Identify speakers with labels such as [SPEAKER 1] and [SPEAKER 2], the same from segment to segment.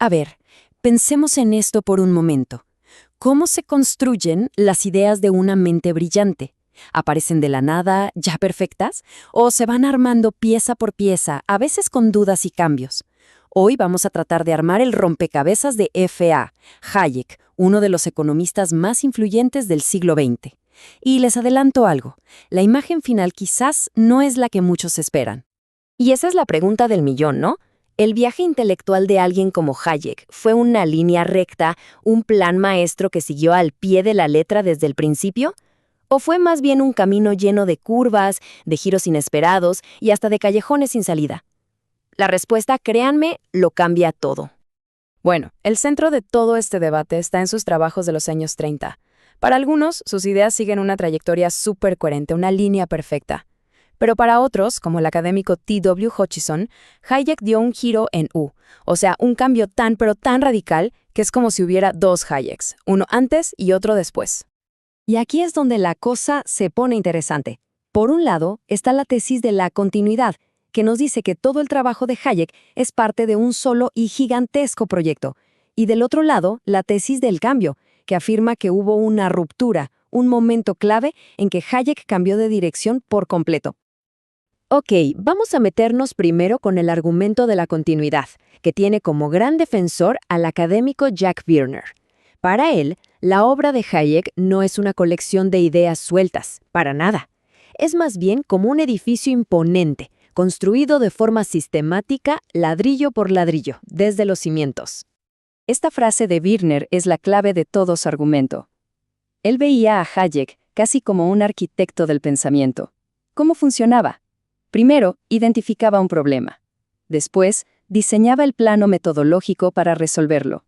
[SPEAKER 1] A ver, pensemos en esto por un momento. ¿Cómo se construyen las ideas de una mente brillante? ¿Aparecen de la nada, ya perfectas? ¿O se van armando pieza por pieza, a veces con dudas y cambios? Hoy vamos a tratar de armar el rompecabezas de F.A. Hayek, uno de los economistas más influyentes del siglo XX. Y les adelanto algo, la imagen final quizás no es la que muchos esperan.
[SPEAKER 2] Y esa es la pregunta del millón, ¿no? ¿El viaje intelectual de alguien como Hayek fue una línea recta, un plan maestro que siguió al pie de la letra desde el principio? ¿O fue más bien un camino lleno de curvas, de giros inesperados y hasta de callejones sin salida? La respuesta, créanme, lo cambia todo.
[SPEAKER 3] Bueno, el centro de todo este debate está en sus trabajos de los años 30. Para algunos, sus ideas siguen una trayectoria súper coherente, una línea perfecta. Pero para otros, como el académico T.W. Hutchison, Hayek dio un giro en U, o sea, un cambio tan pero tan radical que es como si hubiera dos Hayeks, uno antes y otro después.
[SPEAKER 2] Y aquí es donde la cosa se pone interesante. Por un lado, está la tesis de la continuidad, que nos dice que todo el trabajo de Hayek es parte de un solo y gigantesco proyecto. Y del otro lado, la tesis del cambio, que afirma que hubo una ruptura, un momento clave en que Hayek cambió de dirección por completo. Ok, vamos a meternos primero con el argumento de la continuidad, que tiene como gran defensor al académico Jack Wierner. Para él, la obra de Hayek no es una colección de ideas sueltas, para nada. Es más bien como un edificio imponente, construido de forma sistemática, ladrillo por ladrillo, desde los cimientos. Esta frase de Wierner es la clave de todo su argumento. Él veía a Hayek casi como un arquitecto del pensamiento. ¿Cómo funcionaba? Primero, identificaba un problema. Después, diseñaba el plano metodológico para resolverlo.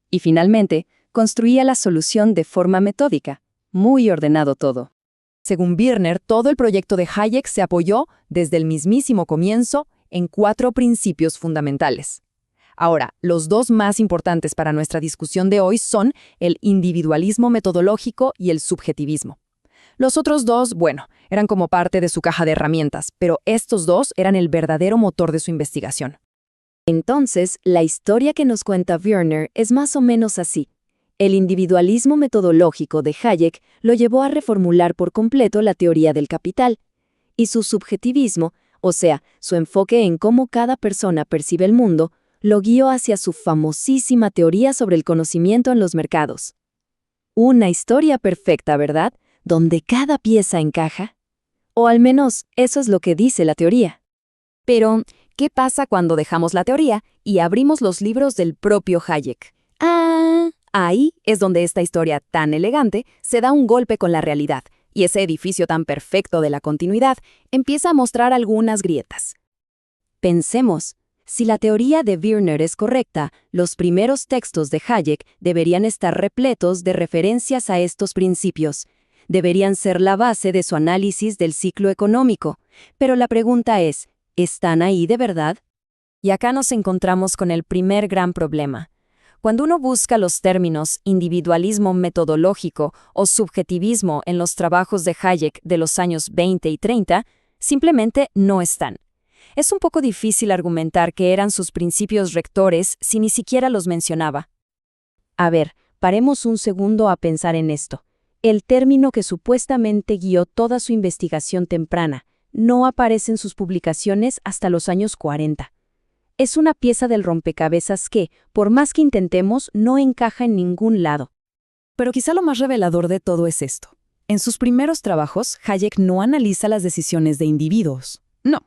[SPEAKER 2] Y finalmente, construía la solución de forma metódica. Muy ordenado todo.
[SPEAKER 4] Según Wierner, todo el proyecto de Hayek se apoyó, desde el mismísimo comienzo, en 4 principios fundamentales. Ahora, los 2 más importantes para nuestra discusión de hoy son el individualismo metodológico y el subjetivismo. Los otros 2, bueno, eran como parte de su caja de herramientas, pero estos 2 eran el verdadero motor de su investigación.
[SPEAKER 2] Entonces, la historia que nos cuenta Wierner es más o menos así. El individualismo metodológico de Hayek lo llevó a reformular por completo la teoría del capital, y su subjetivismo, o sea, su enfoque en cómo cada persona percibe el mundo, lo guió hacia su famosísima teoría sobre el conocimiento en los mercados. Una historia perfecta, ¿verdad?, donde cada pieza encaja. O al menos, eso es lo que dice la teoría.
[SPEAKER 4] Pero, ¿qué pasa cuando dejamos la teoría y abrimos los libros del propio Hayek? Ahí es donde esta historia tan elegante se da un golpe con la realidad, y ese edificio tan perfecto de la continuidad empieza a mostrar algunas grietas.
[SPEAKER 2] Pensemos, si la teoría de Wierner es correcta, los primeros textos de Hayek deberían estar repletos de referencias a estos principios. Deberían ser la base de su análisis del ciclo económico. Pero la pregunta es, ¿están ahí de verdad?
[SPEAKER 1] Y acá nos encontramos con el primer gran problema. Cuando uno busca los términos individualismo metodológico o subjetivismo en los trabajos de Hayek de los años 20 y 30, simplemente no están. Es un poco difícil argumentar que eran sus principios rectores si ni siquiera los mencionaba.
[SPEAKER 2] A ver, paremos un segundo a pensar en esto. El término que supuestamente guió toda su investigación temprana no aparece en sus publicaciones hasta los años 40. Es una pieza del rompecabezas que, por más que intentemos, no encaja en ningún lado.
[SPEAKER 4] Pero quizá lo más revelador de todo es esto. En sus primeros trabajos, Hayek no analiza las decisiones de individuos. No,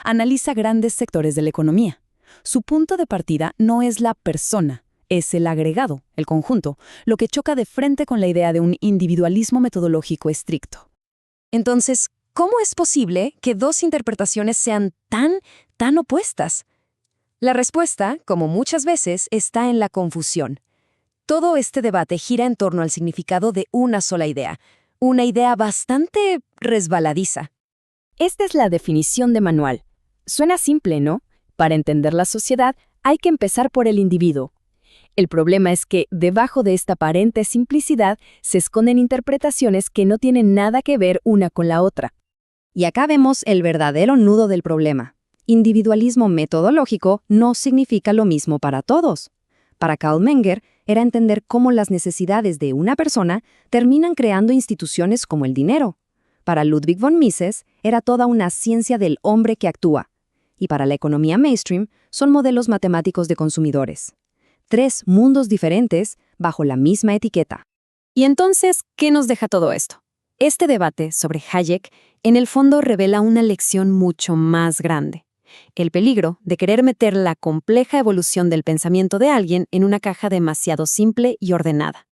[SPEAKER 4] analiza grandes sectores de la economía. Su punto de partida no es la persona, es el agregado, el conjunto, lo que choca de frente con la idea de un individualismo metodológico estricto.
[SPEAKER 1] Entonces, ¿cómo es posible que 2 interpretaciones sean tan opuestas? La respuesta, como muchas veces, está en la confusión. Todo este debate gira en torno al significado de una sola idea, una idea bastante resbaladiza.
[SPEAKER 2] Esta es la definición de manual. Suena simple, ¿no? Para entender la sociedad, hay que empezar por el individuo. El problema es que, debajo de esta aparente simplicidad, se esconden interpretaciones que no tienen nada que ver una con la otra. Y acá vemos el verdadero nudo del problema. Individualismo metodológico no significa lo mismo para todos. Para Karl Menger, era entender cómo las necesidades de una persona terminan creando instituciones como el dinero. Para Ludwig von Mises, era toda una ciencia del hombre que actúa. Y para la economía mainstream, son modelos matemáticos de consumidores. 3 mundos diferentes bajo la misma etiqueta.
[SPEAKER 1] Y entonces, ¿qué nos deja todo esto? Este debate sobre Hayek, en el fondo, revela una lección mucho más grande. El peligro de querer meter la compleja evolución del pensamiento de alguien en una caja demasiado simple y ordenada.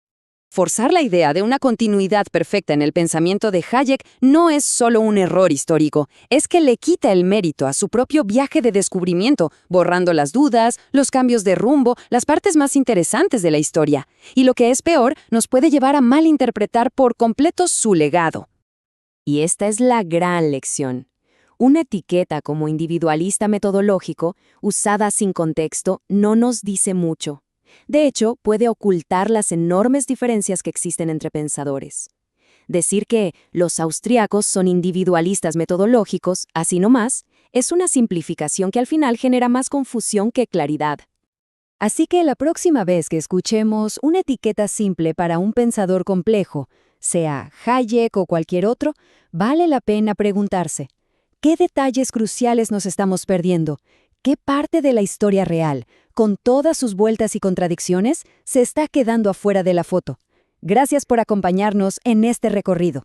[SPEAKER 4] Forzar la idea de una continuidad perfecta en el pensamiento de Hayek no es solo un error histórico, es que le quita el mérito a su propio viaje de descubrimiento, borrando las dudas, los cambios de rumbo, las partes más interesantes de la historia. Y lo que es peor, nos puede llevar a malinterpretar por completo su legado.
[SPEAKER 1] Y esta es la gran lección. Una etiqueta como individualista metodológico, usada sin contexto, no nos dice mucho. De hecho, puede ocultar las enormes diferencias que existen entre pensadores. Decir que los austríacos son individualistas metodológicos, así nomás, es una simplificación que al final genera más confusión que claridad.
[SPEAKER 2] Así que la próxima vez que escuchemos una etiqueta simple para un pensador complejo, sea Hayek o cualquier otro, vale la pena preguntarse, ¿qué detalles cruciales nos estamos perdiendo? ¿Qué parte de la historia real, con todas sus vueltas y contradicciones, se está quedando afuera de la foto? Gracias por acompañarnos en este recorrido.